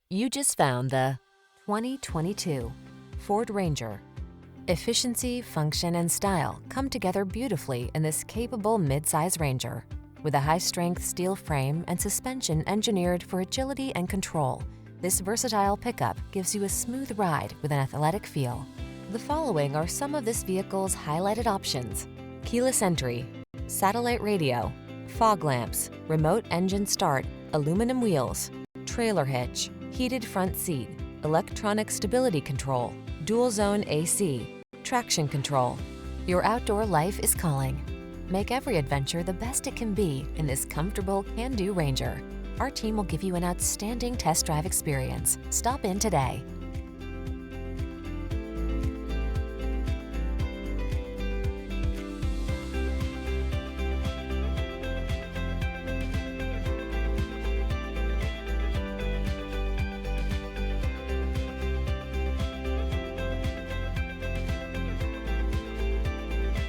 You just found the 2022 Ford Ranger. Efficiency, function, and style come together beautifully in this capable midsize Ranger. With a high-strength steel frame and suspension engineered for agility and control, this versatile pickup gives you a smooth ride with an athletic feel. The following are some of this vehicle's highlighted options: keyless entry, satellite radio, fog lamps, remote engine start, aluminum wheels, trailer hitch, heated front seat, electronic stability control, dual zone AC, traction control. Your outdoor life is calling. Make every adventure the best it can be in this comfortable, can-do Ranger. Our team will give you an outstanding test drive experience. Stop in today.